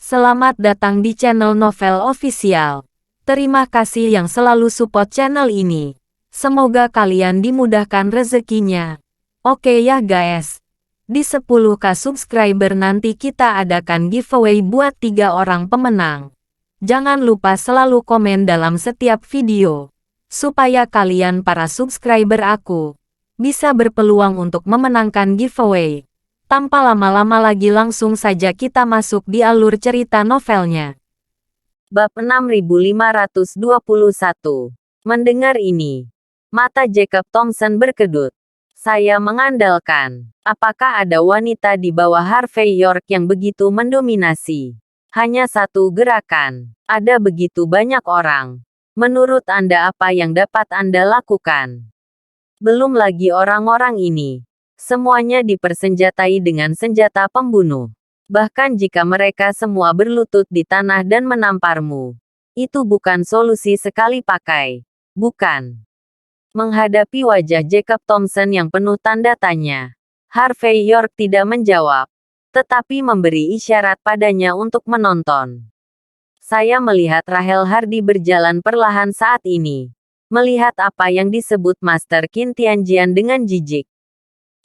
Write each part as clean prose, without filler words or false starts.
Selamat datang di channel Novel Official. Terima kasih yang selalu support channel ini. Semoga kalian dimudahkan rezekinya. Oke ya guys. Di 10k subscriber nanti kita adakan giveaway buat 3 orang pemenang. Jangan lupa selalu komen dalam setiap video. Supaya kalian para subscriber aku bisa berpeluang untuk memenangkan giveaway. Tanpa lama-lama lagi langsung saja kita masuk di alur cerita novelnya. Bab 6521. Mendengar ini, mata Jacob Thompson berkedut. Saya mengandalkan, apakah ada wanita di bawah Harvey York yang begitu mendominasi? Hanya satu gerakan, ada begitu banyak orang. Menurut Anda apa yang dapat Anda lakukan? Belum lagi orang-orang ini. Semuanya dipersenjatai dengan senjata pembunuh. Bahkan jika mereka semua berlutut di tanah dan menamparmu, itu bukan solusi sekali pakai. Bukan. Menghadapi wajah Jacob Thompson yang penuh tanda tanya, Harvey York tidak menjawab, tetapi memberi isyarat padanya untuk menonton. Saya melihat Rahel Hardy berjalan perlahan saat ini. Melihat apa yang disebut Master Qin Tianjian dengan jijik.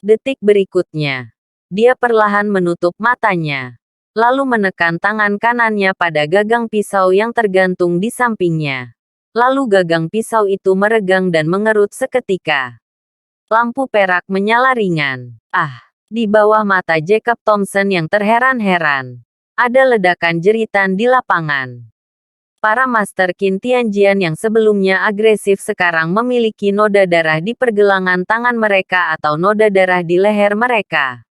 Detik berikutnya, dia perlahan menutup matanya, lalu menekan tangan kanannya pada gagang pisau yang tergantung di sampingnya. Lalu gagang pisau itu meregang dan mengerut seketika. Lampu perak menyala ringan. Di bawah mata Jacob Thompson yang terheran-heran, ada ledakan jeritan di lapangan. Para Master Qin Tianjian yang sebelumnya agresif sekarang memiliki noda darah di pergelangan tangan mereka atau noda darah di leher mereka.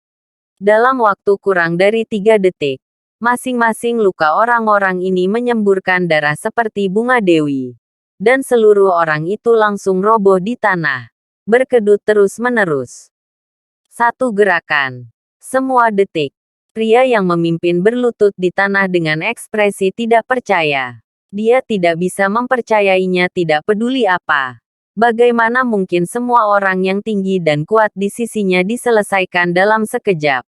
Dalam waktu kurang dari 3 detik, masing-masing luka orang-orang ini menyemburkan darah seperti bunga dewi. Dan seluruh orang itu langsung roboh di tanah, berkedut terus-menerus. Satu gerakan. Semua detik. Pria yang memimpin berlutut di tanah dengan ekspresi tidak percaya. Dia tidak bisa mempercayainya, tidak peduli apa. Bagaimana mungkin semua orang yang tinggi dan kuat di sisinya diselesaikan dalam sekejap?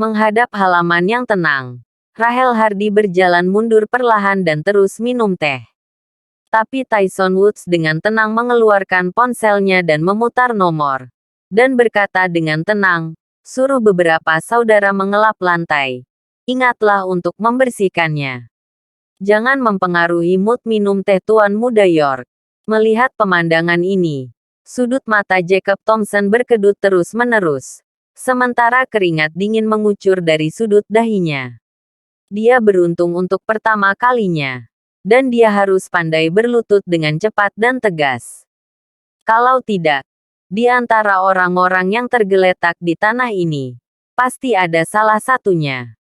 Menghadap halaman yang tenang, Rahel Hardy berjalan mundur perlahan dan terus minum teh. Tapi Tyson Woods dengan tenang mengeluarkan ponselnya dan memutar nomor. Dan berkata dengan tenang, suruh beberapa saudara mengelap lantai. Ingatlah untuk membersihkannya. Jangan mempengaruhi mood minum teh Tuan Muda York. Melihat pemandangan ini, sudut mata Jacob Thompson berkedut terus-menerus. Sementara keringat dingin mengucur dari sudut dahinya. Dia beruntung untuk pertama kalinya. Dan dia harus pandai berlutut dengan cepat dan tegas. Kalau tidak, di antara orang-orang yang tergeletak di tanah ini, pasti ada salah satunya.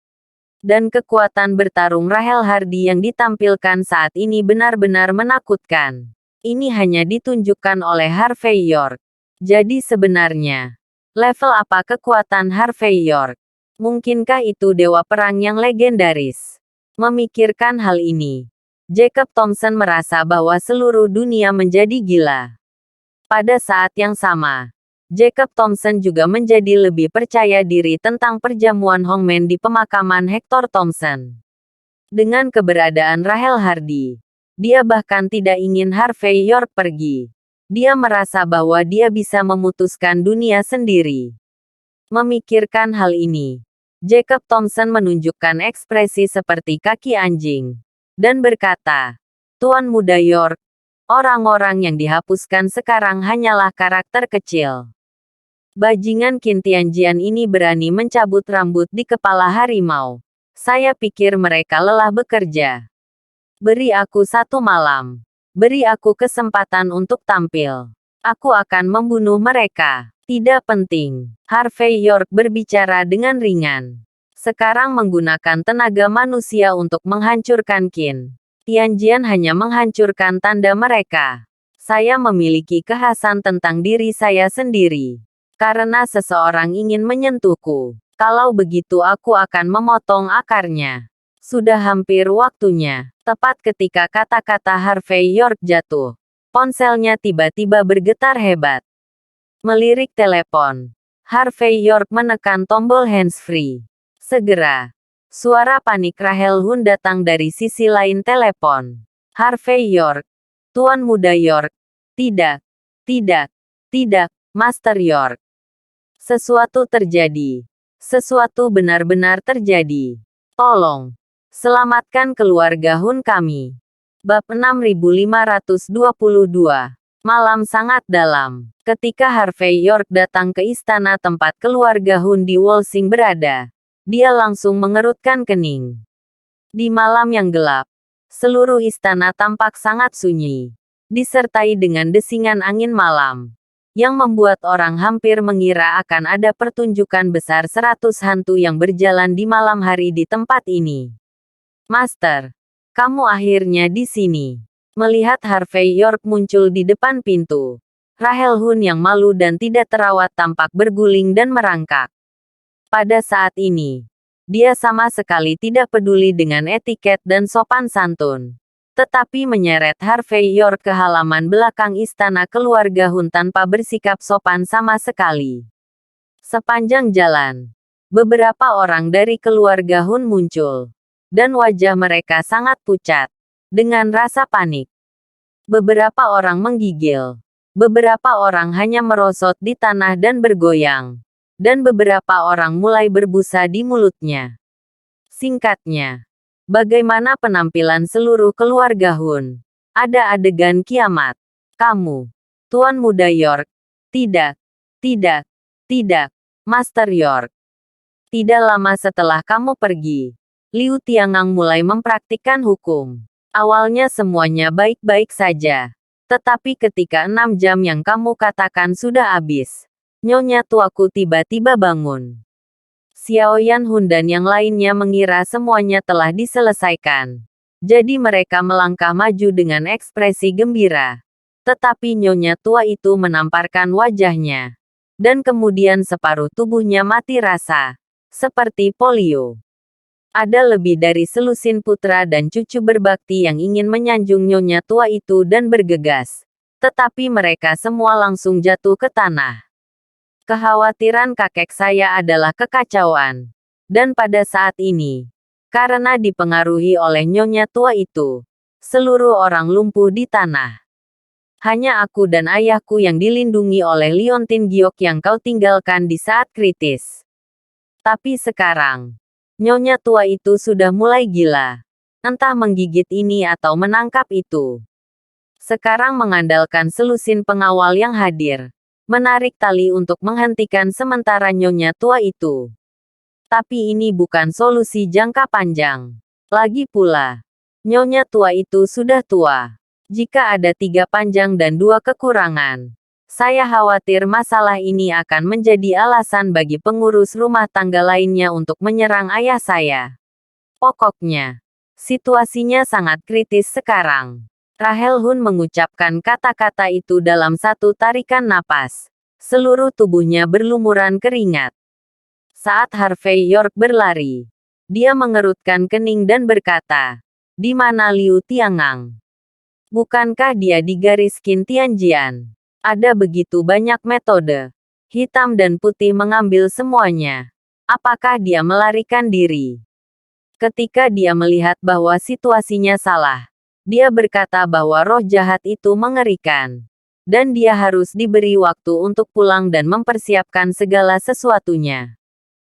Dan kekuatan bertarung Rahel Hardy yang ditampilkan saat ini benar-benar menakutkan. Ini hanya ditunjukkan oleh Harvey York. Jadi sebenarnya, level apa kekuatan Harvey York? Mungkinkah itu dewa perang yang legendaris? Memikirkan hal ini, Jacob Thompson merasa bahwa seluruh dunia menjadi gila. Pada saat yang sama, Jacob Thompson juga menjadi lebih percaya diri tentang perjamuan Hongmen di pemakaman Hector Thompson. Dengan keberadaan Rahel Hardy, dia bahkan tidak ingin Harvey York pergi. Dia merasa bahwa dia bisa memutuskan dunia sendiri. Memikirkan hal ini, Jacob Thompson menunjukkan ekspresi seperti kaki anjing. Dan berkata, Tuan Muda York, orang-orang yang dihapuskan sekarang hanyalah karakter kecil. Bajingan Qin Tianjian ini berani mencabut rambut di kepala harimau. Saya pikir mereka lelah bekerja. Beri aku 1 malam. Beri aku kesempatan untuk tampil. Aku akan membunuh mereka. Tidak penting. Harvey York berbicara dengan ringan. Sekarang menggunakan tenaga manusia untuk menghancurkan Qin Tianjian hanya menghancurkan tanda mereka. Saya memiliki kekhasan tentang diri saya sendiri. Karena seseorang ingin menyentuhku. Kalau begitu aku akan memotong akarnya. Sudah hampir waktunya. Tepat ketika kata-kata Harvey York jatuh, ponselnya tiba-tiba bergetar hebat. Melirik telepon, Harvey York menekan tombol handsfree. Segera, Suara panik Rahel Hun datang dari sisi lain telepon. Harvey York. Tuan Muda York. Tidak. Tidak. Tidak, Master York. Sesuatu terjadi. Sesuatu benar-benar terjadi. Tolong. Selamatkan keluarga Hun kami. Bab 6522. Malam sangat dalam. Ketika Harvey York datang ke istana tempat keluarga Hun di Wolsing berada, dia langsung mengerutkan kening. Di malam yang gelap, seluruh istana tampak sangat sunyi, disertai dengan desingan angin malam, yang membuat orang hampir mengira akan ada pertunjukan besar 100 hantu yang berjalan di malam hari di tempat ini. Master, kamu akhirnya di sini. Melihat Harvey York muncul di depan pintu, Rahel Hun yang malu dan tidak terawat tampak berguling dan merangkak. Pada saat ini, dia sama sekali tidak peduli dengan etiket dan sopan santun, tetapi menyeret Harvey York ke halaman belakang istana keluarga Hun tanpa bersikap sopan sama sekali. Sepanjang jalan, beberapa orang dari keluarga Hun muncul, dan wajah mereka sangat pucat, dengan rasa panik. Beberapa orang menggigil, beberapa orang hanya merosot di tanah dan bergoyang, dan beberapa orang mulai berbusa di mulutnya. Singkatnya, bagaimana penampilan seluruh keluarga Hun? Ada adegan kiamat. Kamu, Tuan Muda York. Tidak, tidak, tidak, Master York. Tidak lama setelah kamu pergi, Liu Tiangang mulai mempraktikkan hukum. Awalnya semuanya baik-baik saja. Tetapi ketika 6 jam yang kamu katakan sudah habis, Nyonya tuaku tiba-tiba bangun. Xiaoyan Hun dan yang lainnya mengira semuanya telah diselesaikan. Jadi mereka melangkah maju dengan ekspresi gembira. Tetapi Nyonya tua itu menamparkan wajahnya. Dan kemudian separuh tubuhnya mati rasa. Seperti polio. Ada lebih dari selusin putra dan cucu berbakti yang ingin menyanjung Nyonya tua itu dan bergegas. Tetapi mereka semua langsung jatuh ke tanah. Kekhawatiran kakek saya adalah kekacauan. Dan pada saat ini, karena dipengaruhi oleh Nyonya tua itu, seluruh orang lumpuh di tanah. Hanya aku dan ayahku yang dilindungi oleh Liontin Giok yang kau tinggalkan di saat kritis. Tapi sekarang, Nyonya tua itu sudah mulai gila. Entah menggigit ini atau menangkap itu. Sekarang mengandalkan selusin pengawal yang hadir. Menarik tali untuk menghentikan sementara Nyonya tua itu. Tapi ini bukan solusi jangka panjang. Lagi pula, Nyonya tua itu sudah tua. Jika ada 3 panjang dan 2 kekurangan, saya khawatir masalah ini akan menjadi alasan bagi pengurus rumah tangga lainnya untuk menyerang ayah saya. Pokoknya, situasinya sangat kritis sekarang. Rahel Hun mengucapkan kata-kata itu dalam satu tarikan napas. Seluruh tubuhnya berlumuran keringat. Saat Harvey York berlari, dia mengerutkan kening dan berkata, "Di mana Liu Tiangang? Bukankah dia di garis Qin Tianjian? Ada begitu banyak metode. Hitam dan putih mengambil semuanya. Apakah dia melarikan diri?" Ketika dia melihat bahwa situasinya salah, dia berkata bahwa roh jahat itu mengerikan. Dan dia harus diberi waktu untuk pulang dan mempersiapkan segala sesuatunya.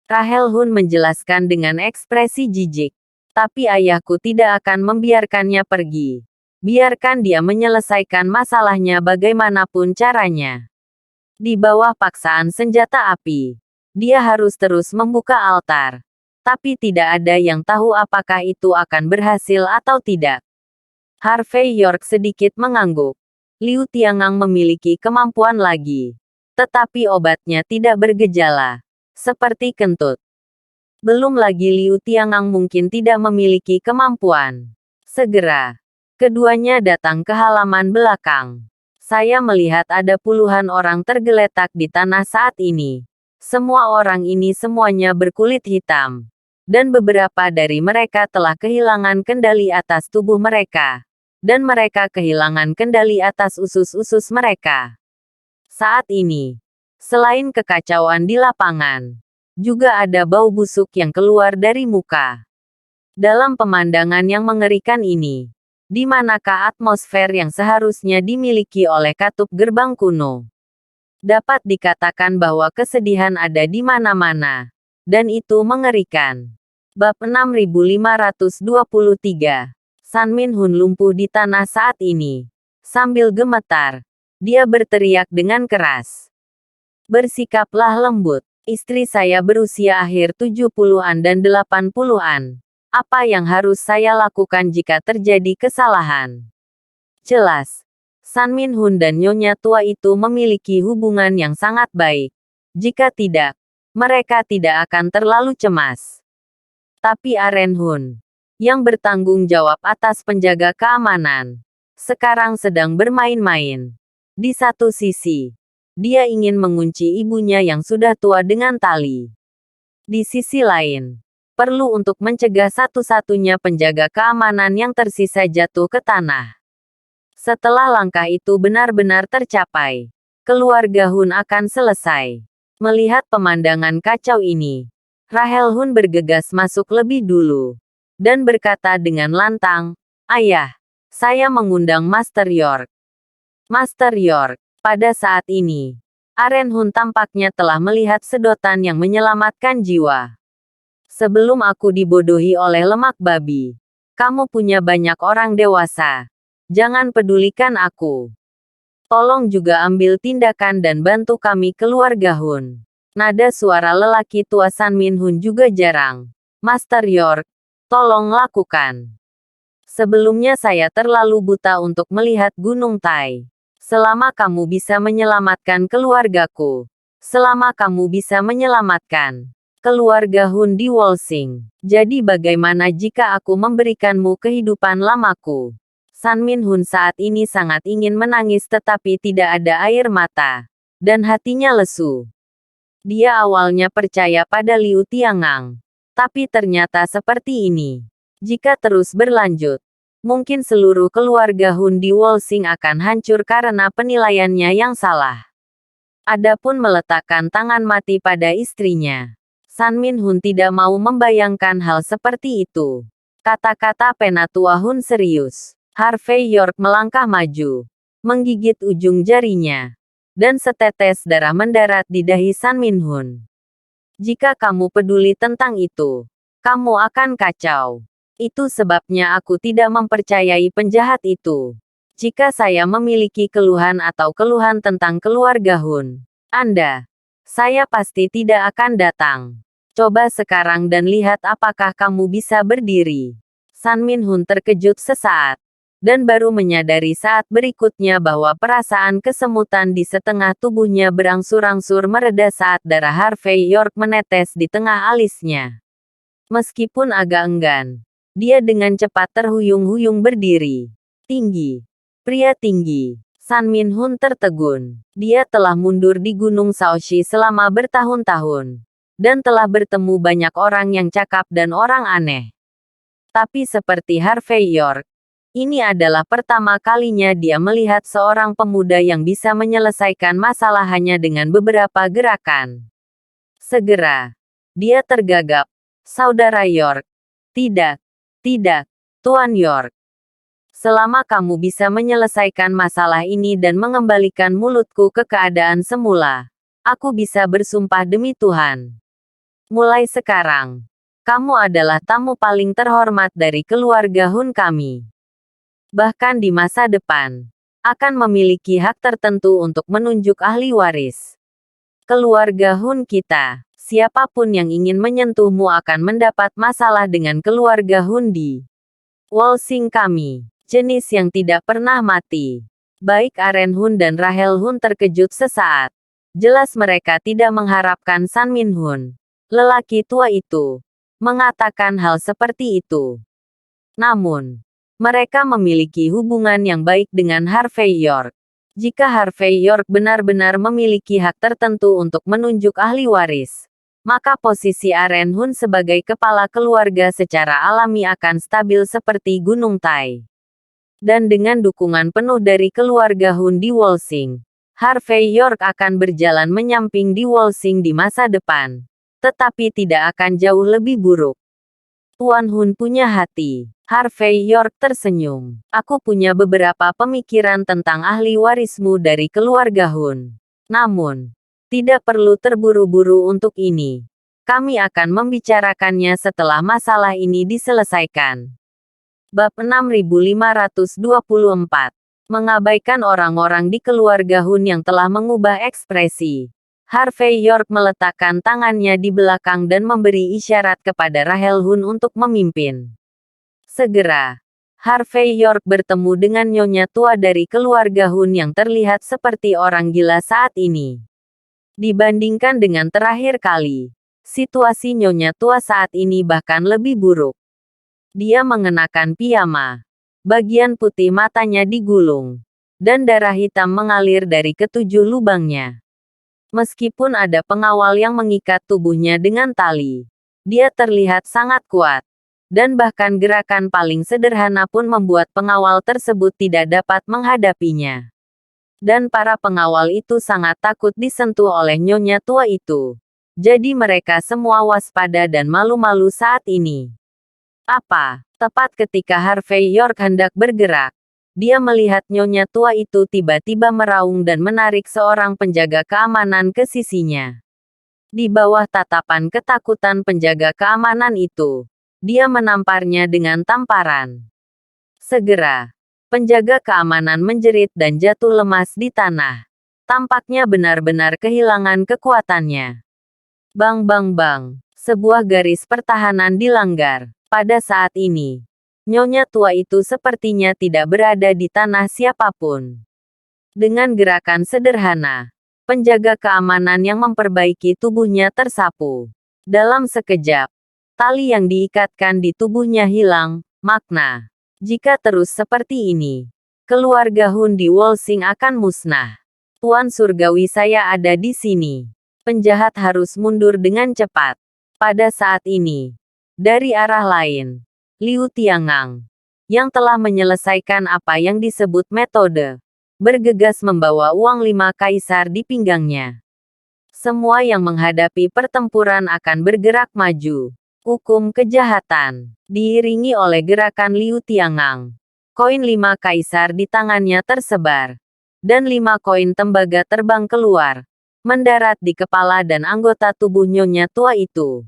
Rahel Hun menjelaskan dengan ekspresi jijik. Tapi ayahku tidak akan membiarkannya pergi. Biarkan dia menyelesaikan masalahnya bagaimanapun caranya. Di bawah paksaan senjata api, dia harus terus membuka altar. Tapi tidak ada yang tahu apakah itu akan berhasil atau tidak. Harvey York sedikit mengangguk. Liu Tiangang memiliki kemampuan lagi. Tetapi obatnya tidak bergejala. Seperti kentut. Belum lagi Liu Tiangang mungkin tidak memiliki kemampuan. Segera, keduanya datang ke halaman belakang. Saya melihat ada puluhan orang tergeletak di tanah saat ini. Semua orang ini semuanya berkulit hitam. Dan beberapa dari mereka telah kehilangan kendali atas tubuh mereka. Dan mereka kehilangan kendali atas usus-usus mereka. Saat ini, selain kekacauan di lapangan, Juga ada bau busuk yang keluar dari muka. Dalam pemandangan yang mengerikan ini, di manakah atmosfer yang seharusnya dimiliki oleh katup gerbang kuno? Dapat dikatakan bahwa kesedihan ada di mana-mana. Dan itu mengerikan. Bab 6523. San Min Hun lumpuh di tanah saat ini. Sambil gemetar, dia berteriak dengan keras. Bersikaplah lembut. Istri saya berusia akhir 70-an dan 80-an. Apa yang harus saya lakukan jika terjadi kesalahan? Jelas. San Min Hun dan nyonya tua itu memiliki hubungan yang sangat baik. Jika tidak, mereka tidak akan terlalu cemas. Tapi Aren Hun, yang bertanggung jawab atas penjaga keamanan, sekarang sedang bermain-main. Di satu sisi, dia ingin mengunci ibunya yang sudah tua dengan tali. Di sisi lain, perlu untuk mencegah satu-satunya penjaga keamanan yang tersisa jatuh ke tanah. Setelah langkah itu benar-benar tercapai, keluarga Hun akan selesai. Melihat pemandangan kacau ini, Rahel Hun bergegas masuk lebih dulu dan berkata dengan lantang, "Ayah, saya mengundang Master York." Master York, pada saat ini, Aren Hun tampaknya telah melihat sedotan yang menyelamatkan jiwa. Sebelum aku dibodohi oleh lemak babi, kamu punya banyak orang dewasa. Jangan pedulikan aku. Tolong juga ambil tindakan dan bantu kami keluarga Hun. Nada suara lelaki tua San Min Hun juga jarang. Master York, tolong lakukan. Sebelumnya saya terlalu buta untuk melihat Gunung Tai. Selama kamu bisa menyelamatkan keluargaku. Selama kamu bisa menyelamatkan keluarga Hun di Wolsing. Jadi bagaimana jika aku memberikanmu kehidupan lamaku? San Min Hun saat ini sangat ingin menangis tetapi tidak ada air mata. Dan hatinya lesu. Dia awalnya percaya pada Liu Tiangang. Tapi ternyata seperti ini. Jika terus berlanjut, mungkin seluruh keluarga Hun di Wolsing akan hancur karena penilaiannya yang salah. Adapun meletakkan tangan mati pada istrinya, San Min Hun tidak mau membayangkan hal seperti itu. Kata-kata Penatua Hun serius. Harvey York melangkah maju, menggigit ujung jarinya, dan setetes darah mendarat di dahi San Min Hun. Jika kamu peduli tentang itu, kamu akan kacau. Itu sebabnya aku tidak mempercayai penjahat itu. Jika saya memiliki keluhan atau keluhan tentang keluarga Hun, saya pasti tidak akan datang. Coba sekarang dan lihat apakah kamu bisa berdiri. San Min Hun terkejut sesaat. Dan baru menyadari saat berikutnya bahwa perasaan kesemutan di setengah tubuhnya berangsur-angsur mereda saat darah Harvey York menetes di tengah alisnya. Meskipun agak enggan, dia dengan cepat terhuyung-huyung berdiri. Tinggi. Pria tinggi. San Min Hun tertegun. Dia telah mundur di Gunung Shaoxi selama bertahun-tahun. Dan telah bertemu banyak orang yang cakap dan orang aneh. Tapi seperti Harvey York, ini adalah pertama kalinya dia melihat seorang pemuda yang bisa menyelesaikan masalah hanya dengan beberapa gerakan. Segera, dia tergagap. Saudara York. Tidak, Tuan York. Selama kamu bisa menyelesaikan masalah ini dan mengembalikan mulutku ke keadaan semula, aku bisa bersumpah demi Tuhan. Mulai sekarang, kamu adalah tamu paling terhormat dari keluarga Hun kami. Bahkan di masa depan, akan memiliki hak tertentu untuk menunjuk ahli waris. Keluarga Hun kita, siapapun yang ingin menyentuhmu akan mendapat masalah dengan keluarga Hun di Wolsing kami, jenis yang tidak pernah mati. Baik Aren Hun dan Rahel Hun terkejut sesaat. Jelas mereka tidak mengharapkan San Min Hun, lelaki tua itu, mengatakan hal seperti itu. Namun, mereka memiliki hubungan yang baik dengan Harvey York. Jika Harvey York benar-benar memiliki hak tertentu untuk menunjuk ahli waris, maka posisi Aren Hun sebagai kepala keluarga secara alami akan stabil seperti Gunung Tai. Dan dengan dukungan penuh dari keluarga Hun di Wolsing, Harvey York akan berjalan menyamping di Wolsing di masa depan. tetapi tidak akan jauh lebih buruk. Tuan Hun punya hati. Harvey York tersenyum. Aku punya beberapa pemikiran tentang ahli warismu dari keluarga Hun. Namun, tidak perlu terburu-buru untuk ini. Kami akan membicarakannya setelah masalah ini diselesaikan. Bab 6524. Mengabaikan orang-orang di keluarga Hun yang telah mengubah ekspresi. Harvey York meletakkan tangannya di belakang dan memberi isyarat kepada Rahel Hun untuk memimpin. Segera, Harvey York bertemu dengan nyonya tua dari keluarga Hun yang terlihat seperti orang gila saat ini. Dibandingkan dengan terakhir kali, situasi nyonya tua saat ini bahkan lebih buruk. Dia mengenakan piyama. Bagian putih matanya digulung, dan darah hitam mengalir dari ketujuh lubangnya. Meskipun ada pengawal yang mengikat tubuhnya dengan tali, dia terlihat sangat kuat. Dan bahkan gerakan paling sederhana pun membuat pengawal tersebut tidak dapat menghadapinya. Dan para pengawal itu sangat takut disentuh oleh nyonya tua itu. Jadi mereka semua waspada dan malu-malu saat ini. Apa? Tepat ketika Harvey York hendak bergerak, dia melihat nyonya tua itu tiba-tiba meraung dan menarik seorang penjaga keamanan ke sisinya. Di bawah tatapan ketakutan penjaga keamanan itu, dia menamparnya dengan tamparan. Segera, penjaga keamanan menjerit dan jatuh lemas di tanah. Tampaknya benar-benar kehilangan kekuatannya. Bang bang bang, sebuah garis pertahanan dilanggar. Pada saat ini, nyonya tua itu sepertinya tidak berada di tanah siapapun. Dengan gerakan sederhana, penjaga keamanan yang memperbaiki tubuhnya tersapu. Dalam sekejap, tali yang diikatkan di tubuhnya hilang. Makna, jika terus seperti ini, keluarga Hun di Wolsing akan musnah. Tuan surgawi, saya ada di sini. Penjahat harus mundur dengan cepat. Pada saat ini, dari arah lain, Liu Tiangang, yang telah menyelesaikan apa yang disebut metode, bergegas membawa uang 5 kaisar di pinggangnya. Semua yang menghadapi pertempuran akan bergerak maju. Hukum kejahatan, diiringi oleh gerakan Liu Tiangang. Koin 5 kaisar di tangannya tersebar, dan 5 koin tembaga terbang keluar, mendarat di kepala dan anggota tubuh nyonya tua itu.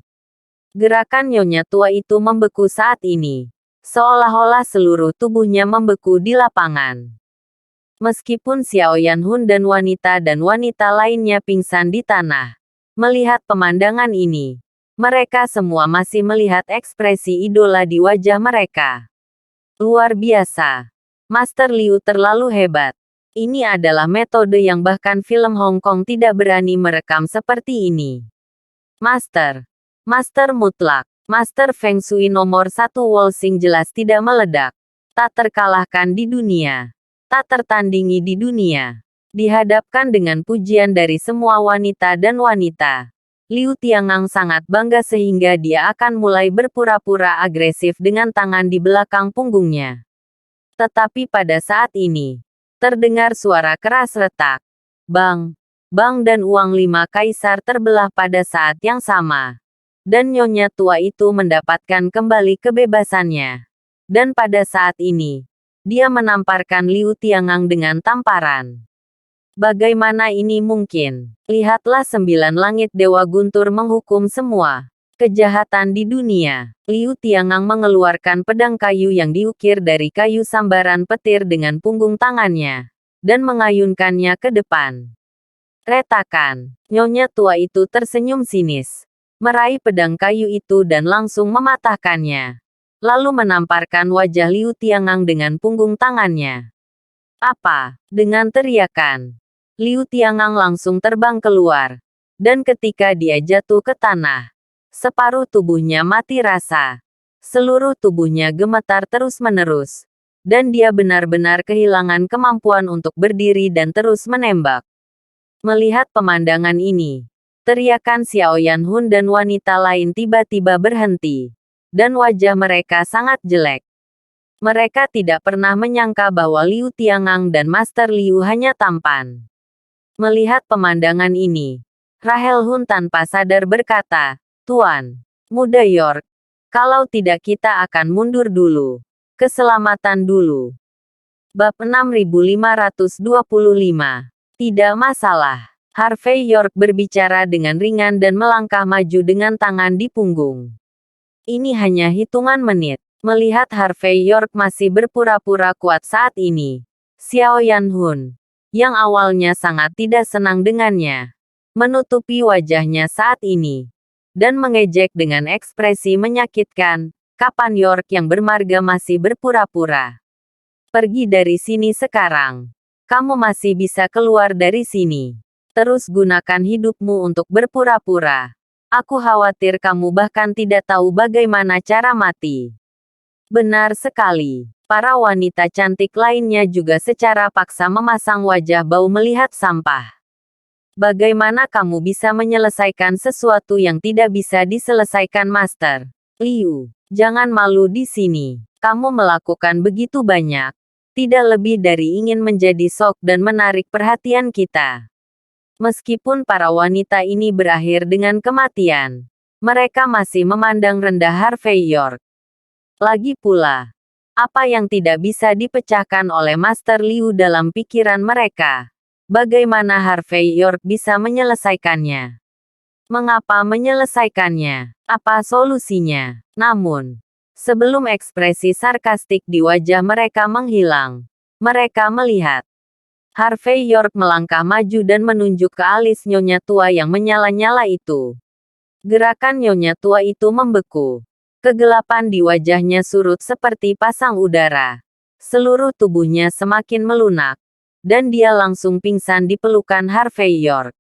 Gerakan nyonya tua itu membeku saat ini, seolah-olah seluruh tubuhnya membeku di lapangan. Meskipun Xiao Yanhun dan wanita lainnya pingsan di tanah, melihat pemandangan ini, mereka semua masih melihat ekspresi idola di wajah mereka. Luar biasa. Master Liu terlalu hebat. Ini adalah metode yang bahkan film Hong Kong tidak berani merekam seperti ini. Master mutlak. Master Feng Shui nomor 1 Wolsing jelas tidak meledak. Tak terkalahkan di dunia. Tak tertandingi di dunia. Dihadapkan dengan pujian dari semua wanita dan wanita, Liu Tiangang sangat bangga sehingga dia akan mulai berpura-pura agresif dengan tangan di belakang punggungnya. Tetapi pada saat ini, terdengar suara keras retak. Bang, bang, dan uang 5 kaisar terbelah pada saat yang sama. Dan nyonya tua itu mendapatkan kembali kebebasannya. Dan pada saat ini, dia menamparkan Liu Tiangang dengan tamparan. Bagaimana ini mungkin? Lihatlah 9 langit Dewa Guntur menghukum semua kejahatan di dunia. Liu Tiangang mengeluarkan pedang kayu yang diukir dari kayu sambaran petir dengan punggung tangannya, dan mengayunkannya ke depan. Retakan. Nyonya tua itu tersenyum sinis, meraih pedang kayu itu dan langsung mematahkannya. Lalu menamparkan wajah Liu Tiangang dengan punggung tangannya. Apa? Dengan teriakan, Liu Tiangang langsung terbang keluar. Dan ketika dia jatuh ke tanah, separuh tubuhnya mati rasa. Seluruh tubuhnya gemetar terus-menerus. Dan dia benar-benar kehilangan kemampuan untuk berdiri dan terus menembak. Melihat pemandangan ini, teriakan Xiao Yanhun dan wanita lain tiba-tiba berhenti. Dan wajah mereka sangat jelek. Mereka tidak pernah menyangka bahwa Liu Tiangang dan Master Liu hanya tampan. Melihat pemandangan ini, Rahel Hun tanpa sadar berkata, Tuan Muda York, kalau tidak kita akan mundur dulu. Keselamatan dulu. Bab 6525. Tidak masalah. Harvey York berbicara dengan ringan dan melangkah maju dengan tangan di punggung. Ini hanya hitungan menit. Melihat Harvey York masih berpura-pura kuat saat ini, Xiao Yanhun, yang awalnya sangat tidak senang dengannya, menutupi wajahnya saat ini, dan mengejek dengan ekspresi menyakitkan. Kapan York yang bermarga masih berpura-pura? Pergi dari sini sekarang. Kamu masih bisa keluar dari sini. Terus gunakan hidupmu untuk berpura-pura. Aku khawatir kamu bahkan tidak tahu bagaimana cara mati. Benar sekali. Para wanita cantik lainnya juga secara paksa memasang wajah bau melihat sampah. Bagaimana kamu bisa menyelesaikan sesuatu yang tidak bisa diselesaikan, Master Liu? Jangan malu di sini. Kamu melakukan begitu banyak. Tidak lebih dari ingin menjadi sok dan menarik perhatian kita. Meskipun para wanita ini berakhir dengan kematian, mereka masih memandang rendah Harvey York. Lagi pula, apa yang tidak bisa dipecahkan oleh Master Liu dalam pikiran mereka? Bagaimana Harvey York bisa menyelesaikannya? Mengapa menyelesaikannya? Apa solusinya? Namun, sebelum ekspresi sarkastik di wajah mereka menghilang, mereka melihat Harvey York melangkah maju dan menunjuk ke alis nyonya tua yang menyala-nyala itu. Gerakan nyonya tua itu membeku. Kegelapan di wajahnya surut seperti pasang udara. Seluruh tubuhnya semakin melunak, dan dia langsung pingsan di pelukan Harvey York.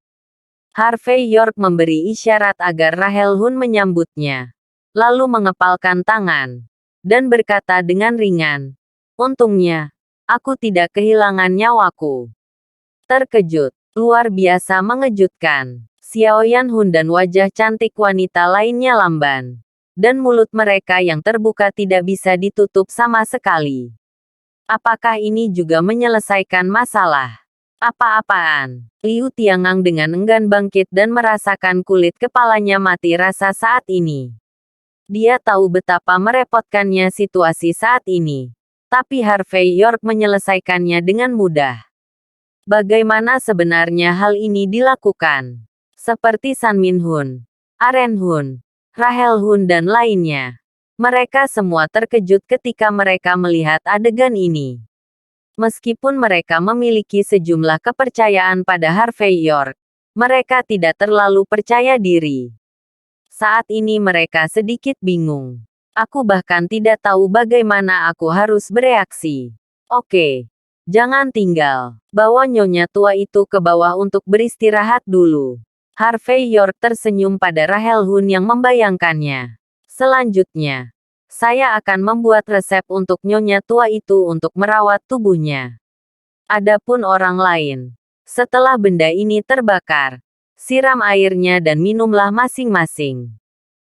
Harvey York memberi isyarat agar Rahel Hun menyambutnya, lalu mengepalkan tangan, dan berkata dengan ringan, "Untungnya, aku tidak kehilangan nyawaku." Terkejut, luar biasa mengejutkan. Xiao Yanhun dan wajah cantik wanita lainnya lamban, dan mulut mereka yang terbuka tidak bisa ditutup sama sekali. Apakah ini juga menyelesaikan masalah? Apa-apaan? Liu Tiangang dengan enggan bangkit dan merasakan kulit kepalanya mati rasa saat ini. Dia tahu betapa merepotkannya situasi saat ini. Tapi Harvey York menyelesaikannya dengan mudah. Bagaimana sebenarnya hal ini dilakukan? Seperti San Min Hun, Aren Hun, Rahel Hun dan lainnya. Mereka semua terkejut ketika mereka melihat adegan ini. Meskipun mereka memiliki sejumlah kepercayaan pada Harvey York, mereka tidak terlalu percaya diri. Saat ini mereka sedikit bingung. Aku bahkan tidak tahu bagaimana aku harus bereaksi. Oke, jangan tinggal. Bawa nyonya tua itu ke bawah untuk beristirahat dulu. Harvey York tersenyum pada Rahel Hun yang membayangkannya. Selanjutnya, saya akan membuat resep untuk nyonya tua itu untuk merawat tubuhnya. Adapun orang lain, setelah benda ini terbakar, siram airnya dan minumlah masing-masing.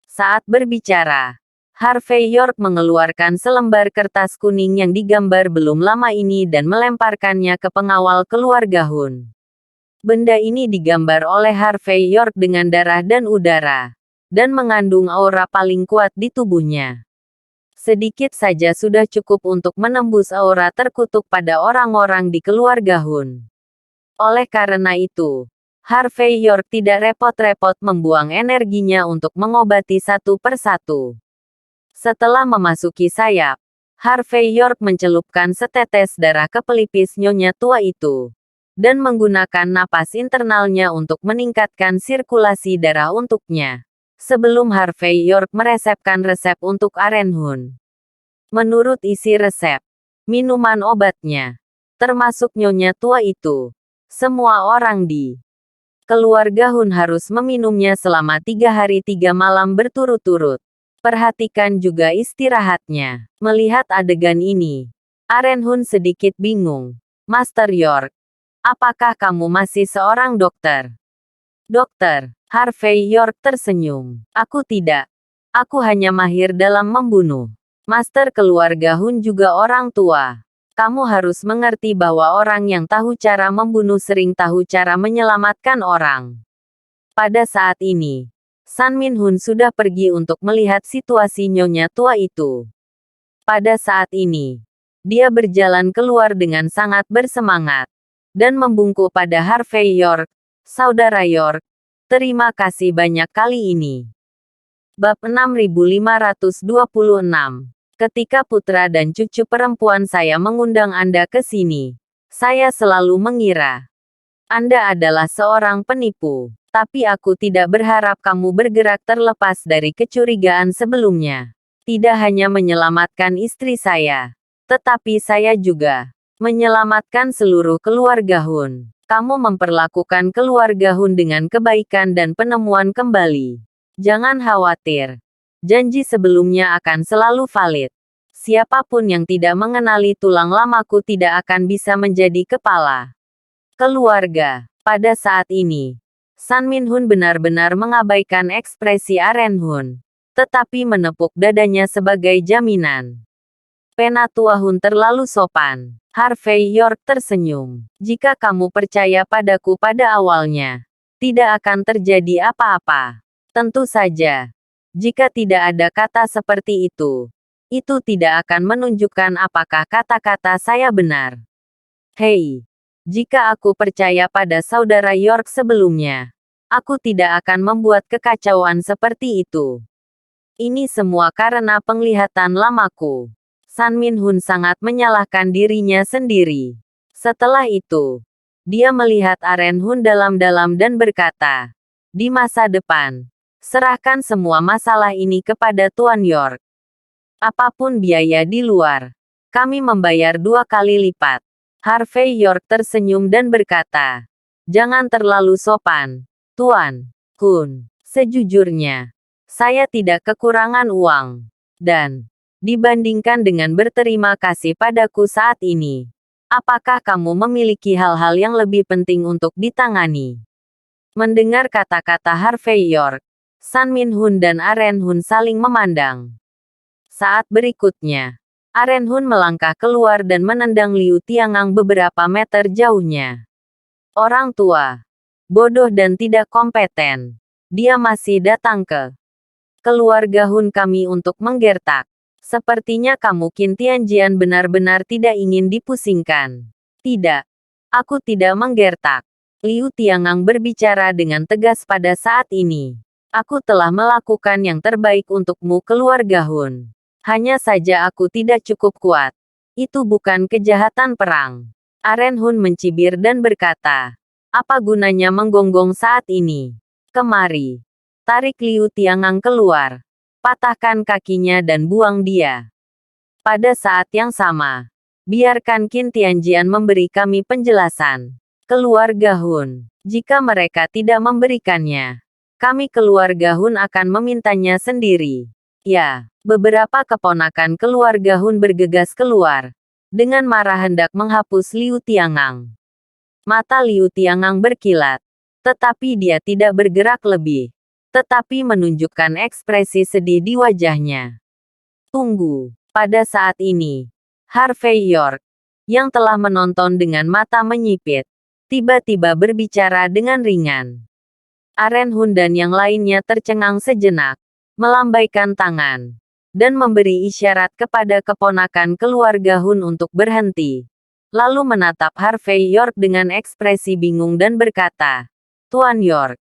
Saat berbicara, Harvey York mengeluarkan selembar kertas kuning yang digambar belum lama ini dan melemparkannya ke pengawal keluarga Hun. Benda ini digambar oleh Harvey York dengan darah dan udara, dan mengandung aura paling kuat di tubuhnya. Sedikit saja sudah cukup untuk menembus aura terkutuk pada orang-orang di keluarga Hun. Oleh karena itu, Harvey York tidak repot-repot membuang energinya untuk mengobati satu persatu. Setelah memasuki sayap, Harvey York mencelupkan setetes darah ke pelipis nyonya tua itu, dan menggunakan napas internalnya untuk meningkatkan sirkulasi darah untuknya. Sebelum Harvey York meresepkan resep untuk Aren Hun. Menurut isi resep, minuman obatnya, termasuk nyonya tua itu, semua orang di keluarga Hun harus meminumnya selama 3 hari 3 malam berturut-turut. Perhatikan juga istirahatnya. Melihat adegan ini, Aren Hun sedikit bingung. Master York, apakah kamu masih seorang dokter? Dokter, Harvey York tersenyum. Aku tidak. Aku hanya mahir dalam membunuh. Master keluarga Hun juga orang tua. Kamu harus mengerti bahwa orang yang tahu cara membunuh sering tahu cara menyelamatkan orang. Pada saat ini, San Minhun sudah pergi untuk melihat situasi nyonya tua itu. Pada saat ini, dia berjalan keluar dengan sangat bersemangat dan membungkuk pada Harvey York. Saudara York, terima kasih banyak kali ini. Bab 6526. Ketika putra dan cucu perempuan saya mengundang Anda ke sini, saya selalu mengira Anda adalah seorang penipu. Tapi aku tidak berharap kamu bergerak terlepas dari kecurigaan sebelumnya. Tidak hanya menyelamatkan istri saya, tetapi saya juga menyelamatkan seluruh keluarga Hun. Kamu memperlakukan keluarga Hun dengan kebaikan dan penemuan kembali. Jangan khawatir. Janji sebelumnya akan selalu valid. Siapapun yang tidak mengenali tulang lamaku tidak akan bisa menjadi kepala keluarga. Pada saat ini, San Minhun benar-benar mengabaikan ekspresi Aren Hun, tetapi menepuk dadanya sebagai jaminan. Penatua Hun terlalu sopan. Harvey York tersenyum. Jika kamu percaya padaku pada awalnya, tidak akan terjadi apa-apa. Tentu saja. Jika tidak ada kata seperti itu tidak akan menunjukkan apakah kata-kata saya benar. Hei, jika aku percaya pada saudara York sebelumnya, aku tidak akan membuat kekacauan seperti itu. Ini semua karena penglihatan lamaku. San Minhun sangat menyalahkan dirinya sendiri. Setelah itu, dia melihat Aren Hun dalam-dalam dan berkata, di masa depan, serahkan semua masalah ini kepada Tuan York. Apapun biaya di luar, kami membayar 2 kali lipat. Harvey York tersenyum dan berkata, jangan terlalu sopan, Tuan Hun. Sejujurnya, saya tidak kekurangan uang. Dan, dibandingkan dengan berterima kasih padaku saat ini, apakah kamu memiliki hal-hal yang lebih penting untuk ditangani? Mendengar kata-kata Harvey York, San Minhun dan Aren Hun saling memandang. Saat berikutnya, Aren Hun melangkah keluar dan menendang Liu Tiangang beberapa meter jauhnya. Orang tua, bodoh dan tidak kompeten. Dia masih datang ke keluarga Hun kami untuk menggertak. Sepertinya kamu Qin Tianjian benar-benar tidak ingin dipusingkan. Tidak, aku tidak menggertak. Liu Tiangang berbicara dengan tegas pada saat ini. Aku telah melakukan yang terbaik untukmu keluarga Hun. Hanya saja aku tidak cukup kuat. Itu bukan kejahatan perang. Aren Hun mencibir dan berkata, apa gunanya menggonggong saat ini? Kemari. Tarik Liu Tiangang keluar. Patahkan kakinya dan buang dia. Pada saat yang sama, biarkan Qin Tianjian memberi kami penjelasan. Keluarga Hun, jika mereka tidak memberikannya, kami keluarga Hun akan memintanya sendiri. Ya, beberapa keponakan keluarga Hun bergegas keluar, dengan marah hendak menghapus Liu Tiangang. Mata Liu Tiangang berkilat, tetapi dia tidak bergerak lebih, tetapi menunjukkan ekspresi sedih di wajahnya. Tunggu, pada saat ini, Harvey York, yang telah menonton dengan mata menyipit, tiba-tiba berbicara dengan ringan. Aren Hun dan yang lainnya tercengang sejenak, melambaikan tangan, dan memberi isyarat kepada keponakan keluarga Hun untuk berhenti. Lalu menatap Harvey York dengan ekspresi bingung dan berkata, Tuan York,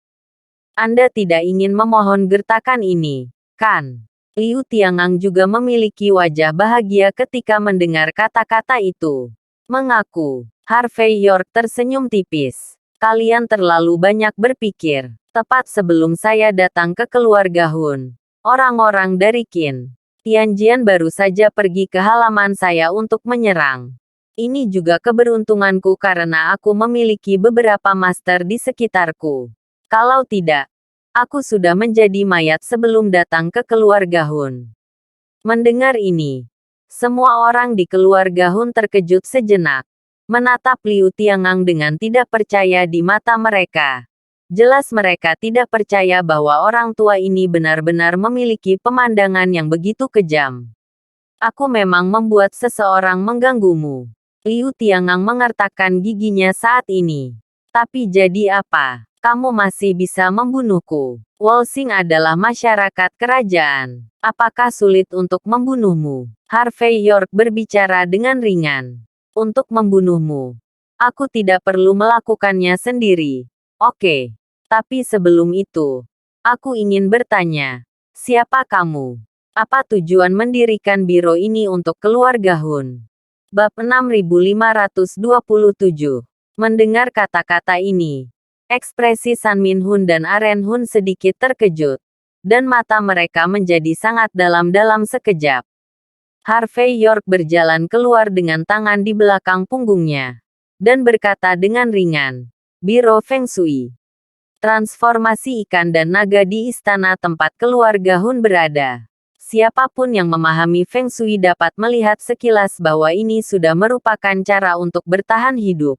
Anda tidak ingin memohon gertakan ini, kan? Liu Tiangang juga memiliki wajah bahagia ketika mendengar kata-kata itu. Mengaku, Harvey York tersenyum tipis. Kalian terlalu banyak berpikir. Tepat sebelum saya datang ke keluarga Hun, orang-orang dari Qin Tianjian baru saja pergi ke halaman saya untuk menyerang. Ini juga keberuntunganku karena aku memiliki beberapa master di sekitarku. Kalau tidak, aku sudah menjadi mayat sebelum datang ke keluarga Hun. Mendengar ini, semua orang di keluarga Hun terkejut sejenak, menatap Liu Tiangang dengan tidak percaya di mata mereka. Jelas mereka tidak percaya bahwa orang tua ini benar-benar memiliki pemandangan yang begitu kejam. Aku memang membuat seseorang mengganggumu. Liu Tiangang mengertakkan giginya saat ini. Tapi jadi apa? Kamu masih bisa membunuhku. Wolsing adalah masyarakat kerajaan. Apakah sulit untuk membunuhmu? Harvey York berbicara dengan ringan. Untuk membunuhmu. Aku tidak perlu melakukannya sendiri. Oke. Tapi sebelum itu, aku ingin bertanya. Siapa kamu? Apa tujuan mendirikan biro ini untuk keluarga Hun? Bab 6527. Mendengar kata-kata ini, ekspresi San Min Hun dan Aren Hun sedikit terkejut, dan mata mereka menjadi sangat dalam-dalam sekejap. Harvey York berjalan keluar dengan tangan di belakang punggungnya, dan berkata dengan ringan, Biro Feng Shui. Transformasi ikan dan naga di istana tempat keluarga Hun berada. Siapapun yang memahami Feng Shui dapat melihat sekilas bahwa ini sudah merupakan cara untuk bertahan hidup.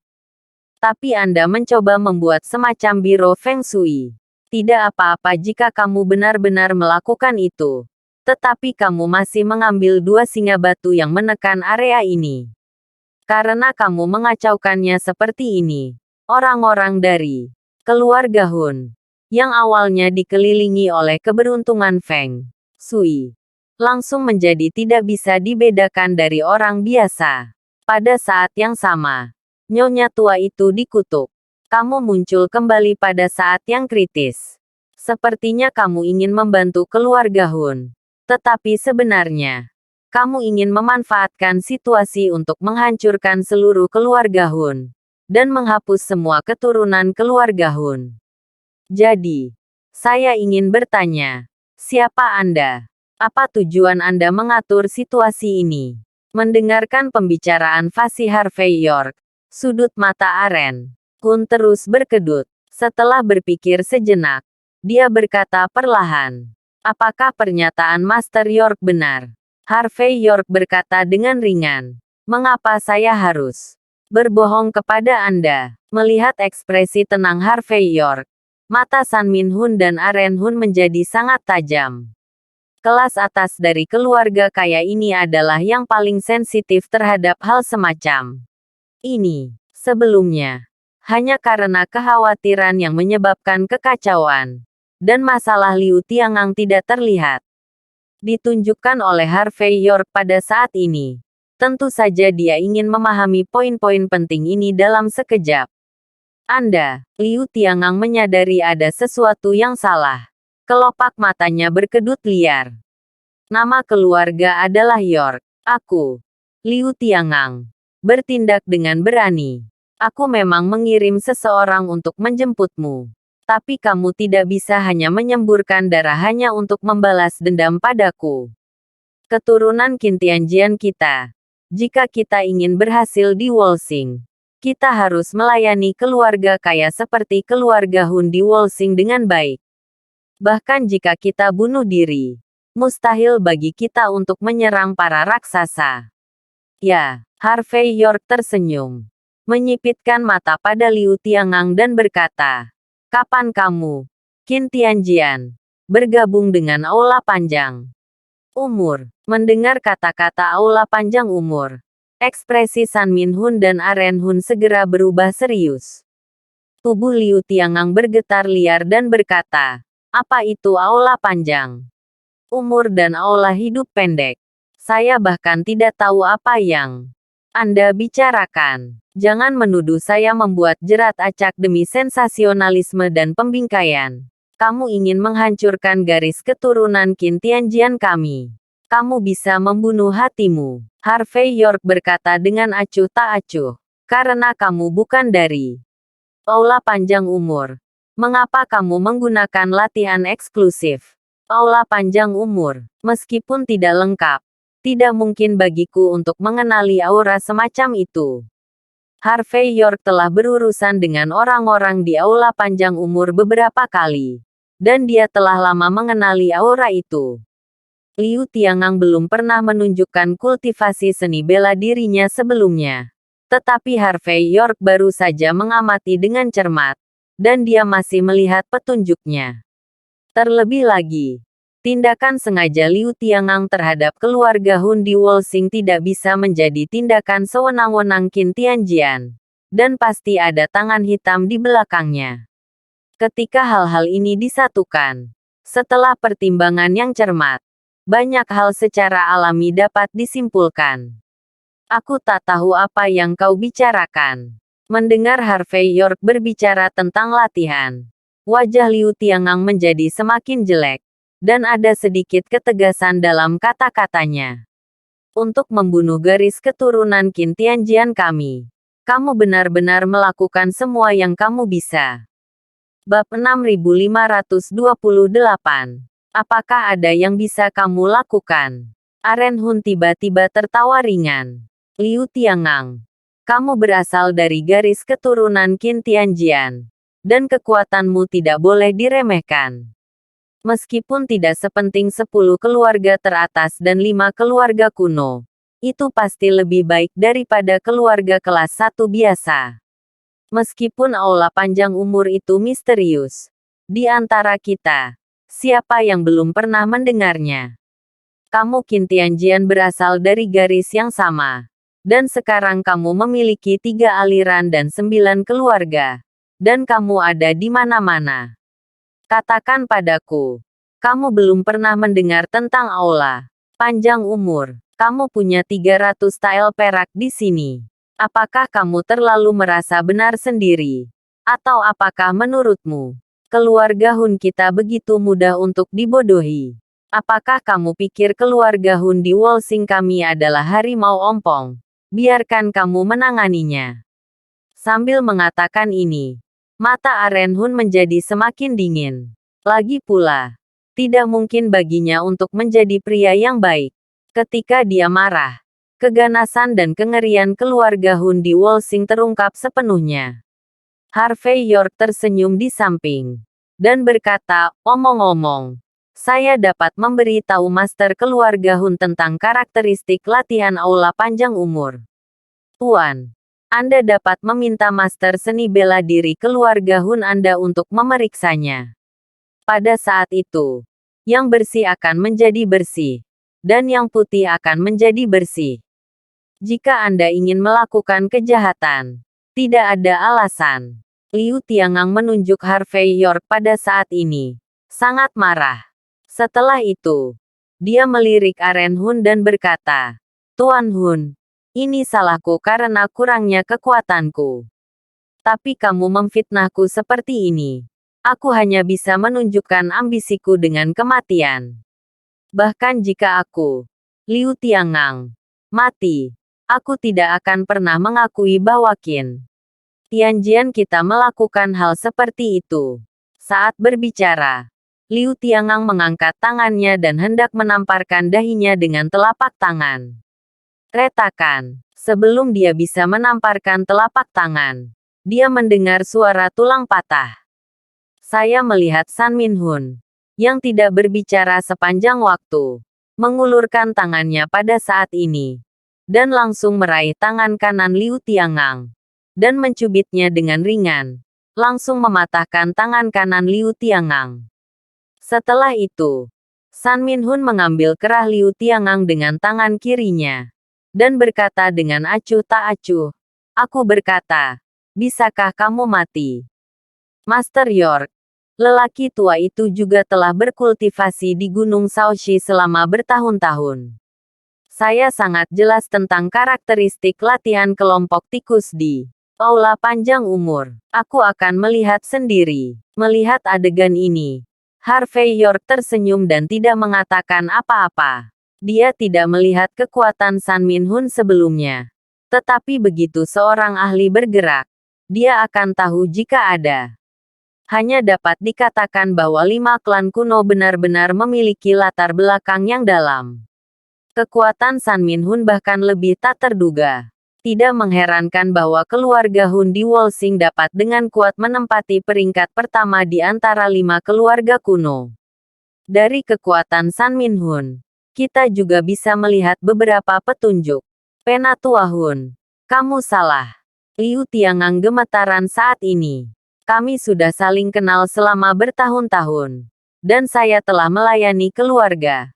Tapi Anda mencoba membuat semacam biro Feng Shui. Tidak apa-apa jika kamu benar-benar melakukan itu. Tetapi kamu masih mengambil 2 singa batu yang menekan area ini. Karena kamu mengacaukannya seperti ini. Orang-orang dari keluarga Hun, yang awalnya dikelilingi oleh keberuntungan Feng Shui, langsung menjadi tidak bisa dibedakan dari orang biasa. Pada saat yang sama, Nyonya tua itu dikutuk. Kamu muncul kembali pada saat yang kritis. Sepertinya kamu ingin membantu keluarga Hun. Tetapi sebenarnya, kamu ingin memanfaatkan situasi untuk menghancurkan seluruh keluarga Hun. Dan menghapus semua keturunan keluarga Hun. Jadi, saya ingin bertanya, siapa Anda? Apa tujuan Anda mengatur situasi ini? Mendengarkan pembicaraan fasih Harvey York, sudut mata Aren Hun terus berkedut. Setelah berpikir sejenak, dia berkata perlahan, apakah pernyataan Master York benar? Harvey York berkata dengan ringan, mengapa saya harus berbohong kepada Anda? Melihat ekspresi tenang Harvey York, mata San Min Hun dan Aren Hun menjadi sangat tajam. Kelas atas dari keluarga kaya ini adalah yang paling sensitif terhadap hal semacam ini. Sebelumnya, hanya karena kekhawatiran yang menyebabkan kekacauan, dan masalah Liu Tiangang tidak terlihat ditunjukkan oleh Harvey York pada saat ini. Tentu saja dia ingin memahami poin-poin penting ini dalam sekejap. Anda, Liu Tiangang menyadari ada sesuatu yang salah. Kelopak matanya berkedut liar. Nama keluarga adalah York. Aku, Liu Tiangang, bertindak dengan berani. Aku memang mengirim seseorang untuk menjemputmu. Tapi kamu tidak bisa hanya menyemburkan darah hanya untuk membalas dendam padaku. Keturunan Qin Tianjian kita. Jika kita ingin berhasil di Wolsing, kita harus melayani keluarga kaya seperti keluarga Hun di Wolsing dengan baik. Bahkan jika kita bunuh diri, mustahil bagi kita untuk menyerang para raksasa. Ya, Harvey York tersenyum, menyipitkan mata pada Liu Tiangang dan berkata, kapan kamu, Qin Tianjian, bergabung dengan Aula Panjang Umur? Mendengar kata-kata Aula Panjang Umur, ekspresi San Min Hun dan Aren Hun segera berubah serius. Tubuh Liu Tiangang bergetar liar dan berkata, apa itu Aula Panjang Umur dan Aula Hidup Pendek? Saya bahkan tidak tahu apa yang Anda bicarakan. Jangan menuduh saya membuat jerat acak demi sensasionalisme dan pembingkaian. Kamu ingin menghancurkan garis keturunan Qin Tianjian kami. Kamu bisa membunuh hatimu. Harvey York berkata dengan acuh tak acuh. Karena kamu bukan dari Aula Panjang Umur. Mengapa kamu menggunakan latihan eksklusif Aula Panjang Umur? Meskipun tidak lengkap, tidak mungkin bagiku untuk mengenali aura semacam itu. Harvey York telah berurusan dengan orang-orang di Aula Panjang Umur beberapa kali, dan dia telah lama mengenali aura itu. Liu Tiangang belum pernah menunjukkan kultivasi seni bela dirinya sebelumnya. Tetapi Harvey York baru saja mengamati dengan cermat, dan dia masih melihat petunjuknya. Terlebih lagi, tindakan sengaja Liu Tiangang terhadap keluarga Hun di Wolsing tidak bisa menjadi tindakan sewenang-wenang Qin Tianjian. Dan pasti ada tangan hitam di belakangnya. Ketika hal-hal ini disatukan, setelah pertimbangan yang cermat, banyak hal secara alami dapat disimpulkan. Aku tak tahu apa yang kau bicarakan. Mendengar Harvey York berbicara tentang latihan, wajah Liu Tiangang menjadi semakin jelek, dan ada sedikit ketegasan dalam kata-katanya. Untuk membunuh garis keturunan Qin Tianjian kami, kamu benar-benar melakukan semua yang kamu bisa. Bab 6528. Apakah ada yang bisa kamu lakukan? Aren Hun tiba-tiba tertawa ringan. Liu Tiangang, kamu berasal dari garis keturunan Qin Tianjian, dan kekuatanmu tidak boleh diremehkan. Meskipun tidak sepenting 10 keluarga teratas dan 5 keluarga kuno, itu pasti lebih baik daripada keluarga kelas 1 biasa. Meskipun aula panjang umur itu misterius, di antara kita, siapa yang belum pernah mendengarnya? Kamu Qin Tianjian berasal dari garis yang sama, dan sekarang kamu memiliki 3 aliran dan 9 keluarga, dan kamu ada di mana-mana. Katakan padaku, kamu belum pernah mendengar tentang aula panjang umur. Kamu punya 300 tael perak di sini. Apakah kamu terlalu merasa benar sendiri? Atau apakah menurutmu, keluarga Hun kita begitu mudah untuk dibodohi? Apakah kamu pikir keluarga Hun di Wolsing kami adalah harimau ompong? Biarkan kamu menanganinya. Sambil mengatakan ini, mata Aren Hun menjadi semakin dingin. Lagi pula, tidak mungkin baginya untuk menjadi pria yang baik. Ketika dia marah, keganasan dan kengerian keluarga Hun di Wolsing terungkap sepenuhnya. Harvey York tersenyum di samping, dan berkata, omong-omong, saya dapat memberi tahu master keluarga Hun tentang karakteristik latihan aula panjang umur. Tuan, Anda dapat meminta master seni bela diri keluarga Hun Anda untuk memeriksanya. Pada saat itu, yang bersih akan menjadi bersih, dan yang putih akan menjadi bersih. Jika Anda ingin melakukan kejahatan, tidak ada alasan. Liu Tiangang menunjuk Harvey York pada saat ini, sangat marah. Setelah itu, dia melirik Aren Hun dan berkata, Tuan Hun, ini salahku karena kurangnya kekuatanku. Tapi kamu memfitnahku seperti ini. Aku hanya bisa menunjukkan ambisiku dengan kematian. Bahkan jika aku, Liu Tiangang, mati, aku tidak akan pernah mengakui bahwa Qin Tianjian kita melakukan hal seperti itu. Saat berbicara, Liu Tiangang mengangkat tangannya dan hendak menamparkan dahinya dengan telapak tangan. Retakan. Sebelum dia bisa menamparkan telapak tangan, dia mendengar suara tulang patah. Saya melihat San Min Hun, yang tidak berbicara sepanjang waktu, mengulurkan tangannya pada saat ini, dan langsung meraih tangan kanan Liu Tiangang, dan mencubitnya dengan ringan, langsung mematahkan tangan kanan Liu Tiangang. Setelah itu, San Min Hun mengambil kerah Liu Tiangang dengan tangan kirinya, dan berkata dengan acuh tak acuh, aku berkata, bisakah kamu mati? Master York, lelaki tua itu juga telah berkultivasi di Gunung Shaoxi selama bertahun-tahun. Saya sangat jelas tentang karakteristik latihan kelompok tikus di aula panjang umur. Aku akan melihat sendiri. Melihat adegan ini, Harvey York tersenyum dan tidak mengatakan apa-apa. Dia tidak melihat kekuatan San Min Hun sebelumnya. Tetapi begitu seorang ahli bergerak, dia akan tahu jika ada. Hanya dapat dikatakan bahwa 5 klan kuno benar-benar memiliki latar belakang yang dalam. Kekuatan San Min Hun bahkan lebih tak terduga. Tidak mengherankan bahwa keluarga Hun di Wolsing dapat dengan kuat menempati peringkat pertama di antara 5 keluarga kuno. Dari kekuatan San Min Hun, kita juga bisa melihat beberapa petunjuk. Penatua Hun, kamu salah. Liu Tiangang gemetaran saat ini. Kami sudah saling kenal selama bertahun-tahun. Dan saya telah melayani keluarga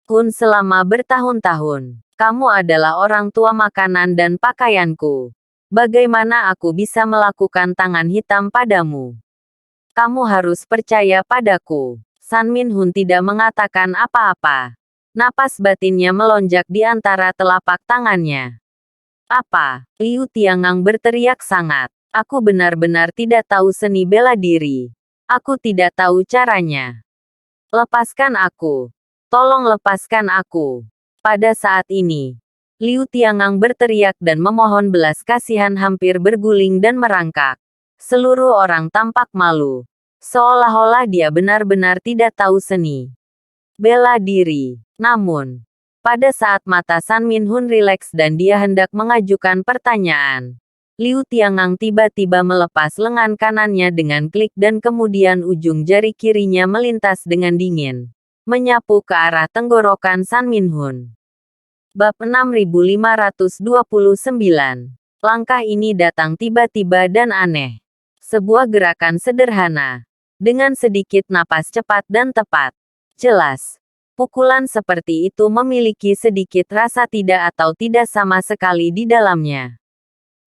Hun selama bertahun-tahun. Kamu adalah orang tua makanan dan pakaianku. Bagaimana aku bisa melakukan tangan hitam padamu? Kamu harus percaya padaku. San Minhun tidak mengatakan apa-apa. Napas batinnya melonjak di antara telapak tangannya. Apa? Liu Tiangang berteriak sangat. Aku benar-benar tidak tahu seni bela diri. Aku tidak tahu caranya. Lepaskan aku. Tolong lepaskan aku. Pada saat ini, Liu Tiangang berteriak dan memohon belas kasihan hampir berguling dan merangkak. Seluruh orang tampak malu. Seolah-olah dia benar-benar tidak tahu seni bela diri. Namun, pada saat mata San Minhun rileks dan dia hendak mengajukan pertanyaan, Liu Tiangang tiba-tiba melepas lengan kanannya dengan klik dan kemudian ujung jari kirinya melintas dengan dingin, menyapu ke arah tenggorokan San Minhun. Bab 6529. Langkah ini datang tiba-tiba dan aneh. Sebuah gerakan sederhana, dengan sedikit napas cepat dan tepat. Jelas, pukulan seperti itu memiliki sedikit rasa tidak atau tidak sama sekali di dalamnya.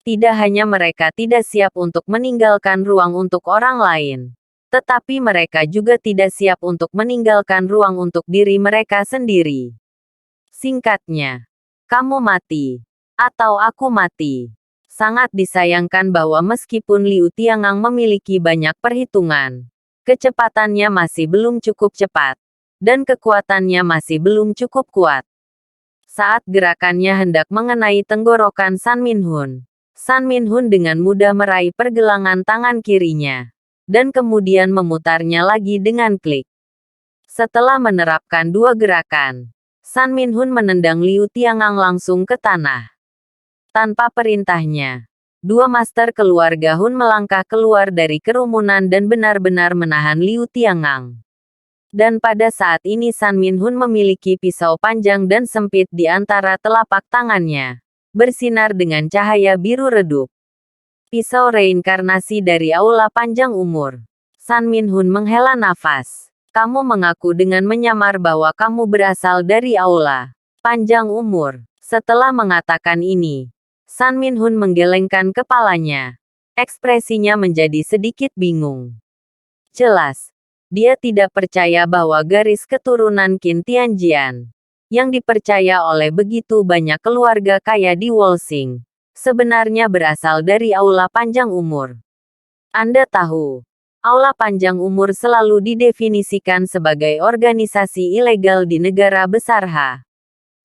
Tidak hanya mereka tidak siap untuk meninggalkan ruang untuk orang lain, tetapi mereka juga tidak siap untuk meninggalkan ruang untuk diri mereka sendiri. Singkatnya, kamu mati, atau aku mati. Sangat disayangkan bahwa meskipun Liu Tiangang memiliki banyak perhitungan, kecepatannya masih belum cukup cepat, dan kekuatannya masih belum cukup kuat. Saat gerakannya hendak mengenai tenggorokan San Minhun dengan mudah meraih pergelangan tangan kirinya, dan kemudian memutarnya lagi dengan klik. Setelah menerapkan dua gerakan, San Minhun menendang Liu Tiangang langsung ke tanah. Tanpa perintahnya, dua master keluarga Hun melangkah keluar dari kerumunan dan benar-benar menahan Liu Tiangang. Dan pada saat ini San Minhun memiliki pisau panjang dan sempit di antara telapak tangannya, bersinar dengan cahaya biru redup. Pisau reinkarnasi dari aula panjang umur. San Minhun menghela nafas. Kamu mengaku dengan menyamar bahwa kamu berasal dari aula panjang umur. Setelah mengatakan ini, San Minhun menggelengkan kepalanya. Ekspresinya menjadi sedikit bingung. Jelas, dia tidak percaya bahwa garis keturunan Qin Tianjian, yang dipercaya oleh begitu banyak keluarga kaya di Wolsing, sebenarnya berasal dari aula panjang umur. Anda tahu, aula panjang umur selalu didefinisikan sebagai organisasi ilegal di negara besar H.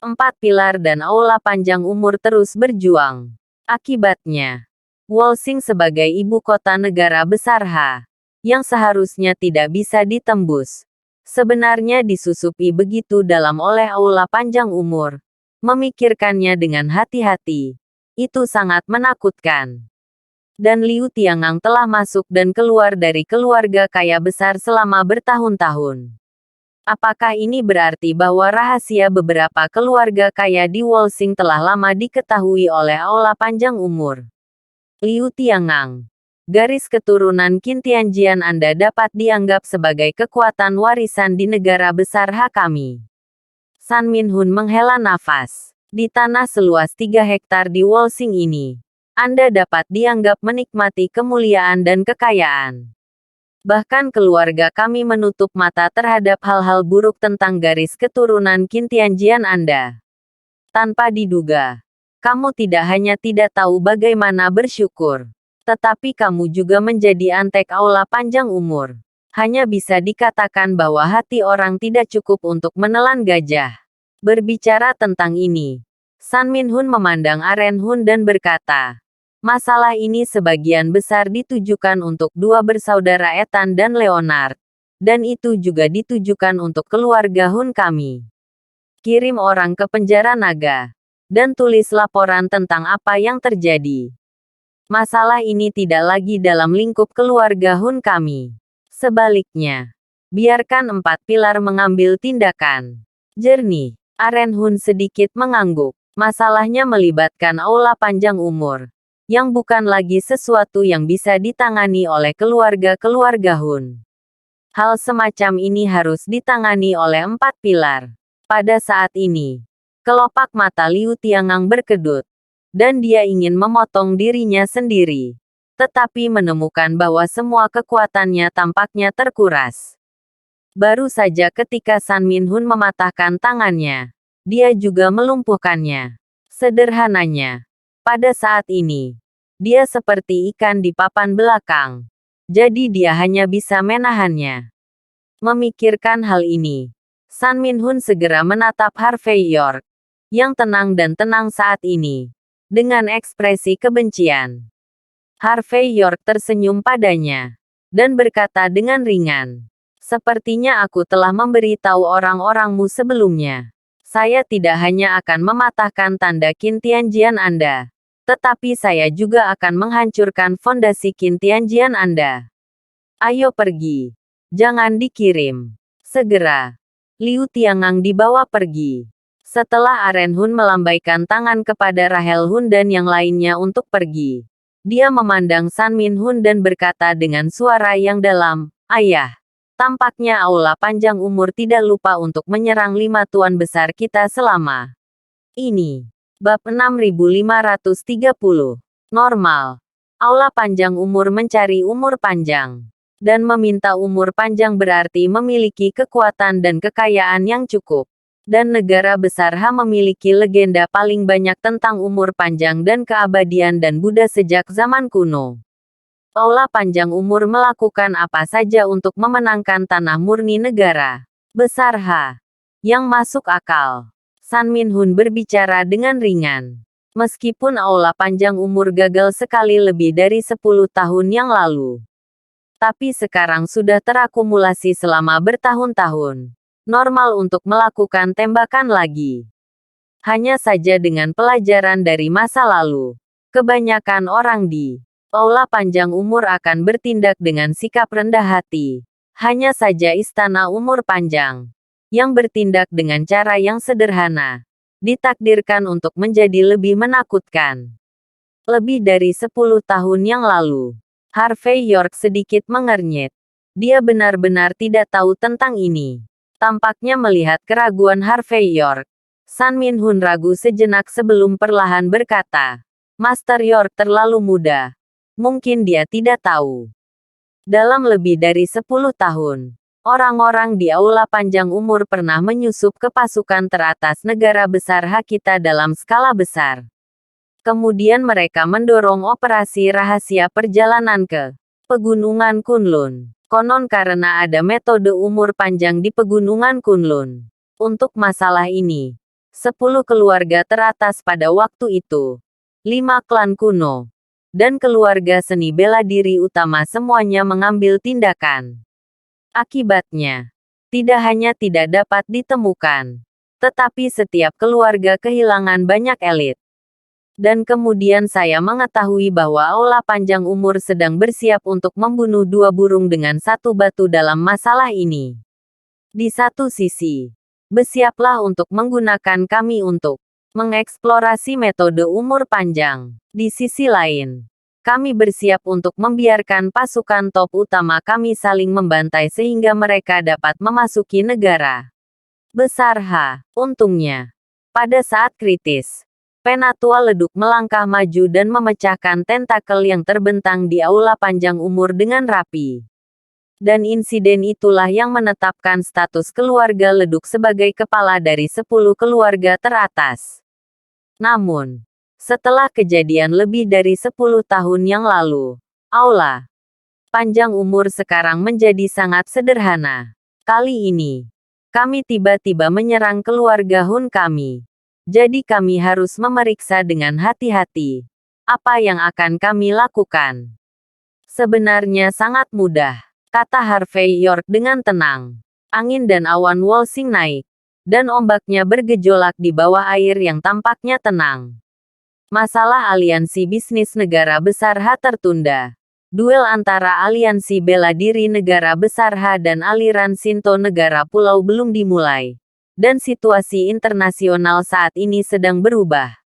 4 pilar dan aula panjang umur terus berjuang. Akibatnya, Wolsing sebagai ibu kota negara besar H, yang seharusnya tidak bisa ditembus, sebenarnya disusupi begitu dalam oleh aula panjang umur. Memikirkannya dengan hati-hati, itu sangat menakutkan. Dan Liu Tiangang telah masuk dan keluar dari keluarga kaya besar selama bertahun-tahun. Apakah ini berarti bahwa rahasia beberapa keluarga kaya di Wolsing telah lama diketahui oleh aula panjang umur? Liu Tiangang, garis keturunan Qin Tianjian Anda dapat dianggap sebagai kekuatan warisan di negara besar H kami. San Minhun menghela nafas. Di tanah seluas 3 hektar di Wolsing ini, Anda dapat dianggap menikmati kemuliaan dan kekayaan. Bahkan keluarga kami menutup mata terhadap hal-hal buruk tentang garis keturunan Qin Tianjian Anda. Tanpa diduga, kamu tidak hanya tidak tahu bagaimana bersyukur, tetapi kamu juga menjadi antek aula panjang umur. Hanya bisa dikatakan bahwa hati orang tidak cukup untuk menelan gajah. Berbicara tentang ini, San Minhun memandang Aren Hun dan berkata, masalah ini sebagian besar ditujukan untuk dua bersaudara Ethan dan Leonard, dan itu juga ditujukan untuk keluarga Hun kami. Kirim orang ke penjara naga, dan tulis laporan tentang apa yang terjadi. Masalah ini tidak lagi dalam lingkup keluarga Hun kami. Sebaliknya, biarkan 4 pilar mengambil tindakan. Jernih, Aren Hun sedikit mengangguk. Masalahnya melibatkan aula panjang umur, yang bukan lagi sesuatu yang bisa ditangani oleh keluarga-keluarga Hun. Hal semacam ini harus ditangani oleh 4 pilar. Pada saat ini, kelopak mata Liu Tiangang berkedut, dan dia ingin memotong dirinya sendiri. tetapi menemukan bahwa semua kekuatannya tampaknya terkuras. Baru saja ketika San Minhun mematahkan tangannya, dia juga melumpuhkannya. Sederhananya, pada saat ini, dia seperti ikan di papan belakang. Jadi dia hanya bisa menahannya. Memikirkan hal ini, San Minhun segera menatap Harvey York, yang tenang dan tenang saat ini, dengan ekspresi kebencian. Harvey York tersenyum padanya, dan berkata dengan ringan, "Sepertinya aku telah memberitahu orang-orangmu sebelumnya. Saya tidak hanya akan mematahkan tanda Qin Tianjian Anda, tetapi saya juga akan menghancurkan fondasi Qin Tianjian Anda. Ayo pergi. Jangan dikirim. Segera." Liu Tiangang dibawa pergi. Setelah Aren Hun melambaikan tangan kepada Rahel Hun dan yang lainnya untuk pergi, dia memandang San Minhun dan berkata dengan suara yang dalam, "Ayah, tampaknya Aula Panjang Umur tidak lupa untuk menyerang 5 tuan besar kita selama ini." Bab 6530. Normal. Aula Panjang Umur mencari umur panjang. Dan meminta umur panjang berarti memiliki kekuatan dan kekayaan yang cukup. Dan negara besar Ha memiliki legenda paling banyak tentang umur panjang dan keabadian dan Buddha sejak zaman kuno. Aula Panjang Umur melakukan apa saja untuk memenangkan tanah murni negara besar Ha. Yang masuk akal. San Minhun berbicara dengan ringan. Meskipun Aula Panjang Umur gagal sekali lebih dari 10 tahun yang lalu, tapi sekarang sudah terakumulasi selama bertahun-tahun. Normal untuk melakukan tembakan lagi. Hanya saja dengan pelajaran dari masa lalu, kebanyakan orang di Aula Panjang Umur akan bertindak dengan sikap rendah hati. Hanya saja Istana Umur Panjang, yang bertindak dengan cara yang sederhana, ditakdirkan untuk menjadi lebih menakutkan. Lebih dari 10 tahun yang lalu, Harvey York sedikit mengernyit. Dia benar-benar tidak tahu tentang ini. Tampaknya melihat keraguan Harvey York, San Minhun ragu sejenak sebelum perlahan berkata, "Master York terlalu muda. Mungkin dia tidak tahu. Dalam lebih dari 10 tahun, orang-orang di Aula Panjang Umur pernah menyusup ke pasukan teratas negara besar Ha kita dalam skala besar. Kemudian mereka mendorong operasi rahasia perjalanan ke Pegunungan Kunlun. Konon karena ada metode umur panjang di Pegunungan Kunlun. Untuk masalah ini, 10 keluarga teratas pada waktu itu, 5 klan kuno, dan keluarga seni bela diri utama semuanya mengambil tindakan. Akibatnya, tidak hanya tidak dapat ditemukan, tetapi setiap keluarga kehilangan banyak elit. Dan kemudian saya mengetahui bahwa Aula Panjang Umur sedang bersiap untuk membunuh 2 burung dengan 1 batu dalam masalah ini. Di satu sisi, bersiaplah untuk menggunakan kami untuk mengeksplorasi metode umur panjang. Di sisi lain, kami bersiap untuk membiarkan pasukan top utama kami saling membantai sehingga mereka dapat memasuki negara besar Ha. Untungnya, pada saat kritis, Penatua Leduk melangkah maju dan memecahkan tentakel yang terbentang di Aula Panjang Umur dengan rapi. Dan insiden itulah yang menetapkan status keluarga Leduk sebagai kepala dari 10 keluarga teratas. Namun, setelah kejadian lebih dari 10 tahun yang lalu, Aula Panjang Umur sekarang menjadi sangat sederhana. Kali ini, kami tiba-tiba menyerang keluarga Hun kami. Jadi kami harus memeriksa dengan hati-hati. Apa yang akan kami lakukan? Sebenarnya sangat mudah, kata Harvey York dengan tenang. Angin dan awan walsing naik, dan ombaknya bergejolak di bawah air yang tampaknya tenang. Masalah aliansi bisnis negara besar Ha tertunda. Duel antara aliansi bela diri negara besar Ha dan aliran Shinto negara pulau belum dimulai. Dan situasi internasional saat ini sedang berubah.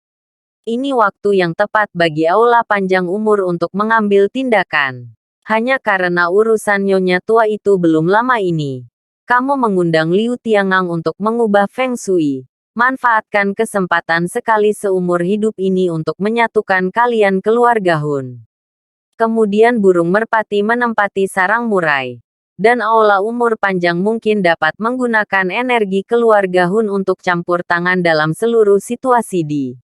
Ini waktu yang tepat bagi Aula Panjang Umur untuk mengambil tindakan. Hanya karena urusan nyonya tua itu belum lama ini, kamu mengundang Liu Tiangang untuk mengubah Feng Shui. Manfaatkan kesempatan sekali seumur hidup ini untuk menyatukan kalian keluarga Hun. Kemudian burung merpati menempati sarang murai. Dan aula umur panjang mungkin dapat menggunakan energi keluarga Hun untuk campur tangan dalam seluruh situasi di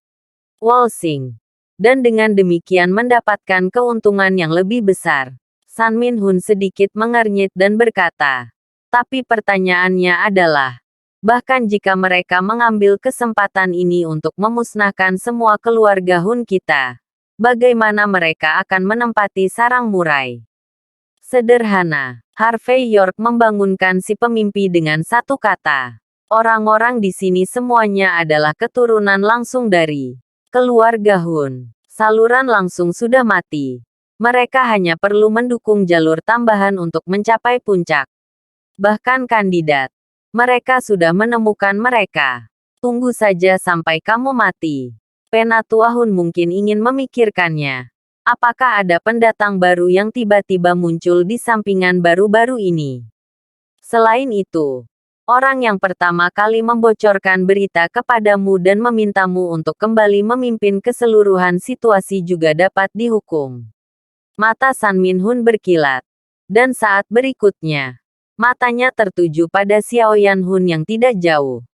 Wolsing. Dan dengan demikian mendapatkan keuntungan yang lebih besar. San Min Hun sedikit mengernyit dan berkata, tapi pertanyaannya adalah, bahkan jika mereka mengambil kesempatan ini untuk memusnahkan semua keluarga Hun kita, bagaimana mereka akan menempati sarang murai? Sederhana, Harvey York membangunkan si pemimpi dengan satu kata. Orang-orang di sini semuanya adalah keturunan langsung dari keluarga Hun. Saluran langsung sudah mati. Mereka hanya perlu mendukung jalur tambahan untuk mencapai puncak. Bahkan kandidat. Mereka sudah menemukan mereka. Tunggu saja sampai kamu mati. Penatua Hun mungkin ingin memikirkannya. Apakah ada pendatang baru yang tiba-tiba muncul di sampingan baru-baru ini? Selain itu, orang yang pertama kali membocorkan berita kepadamu dan memintamu untuk kembali memimpin keseluruhan situasi juga dapat dihukum. Mata San Min Hun berkilat. Dan saat berikutnya, matanya tertuju pada Xiaoyan Hun yang tidak jauh.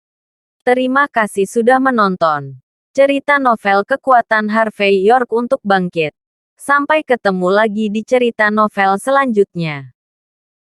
Terima kasih sudah menonton. Cerita novel kekuatan Harvey York untuk bangkit. Sampai ketemu lagi di cerita novel selanjutnya.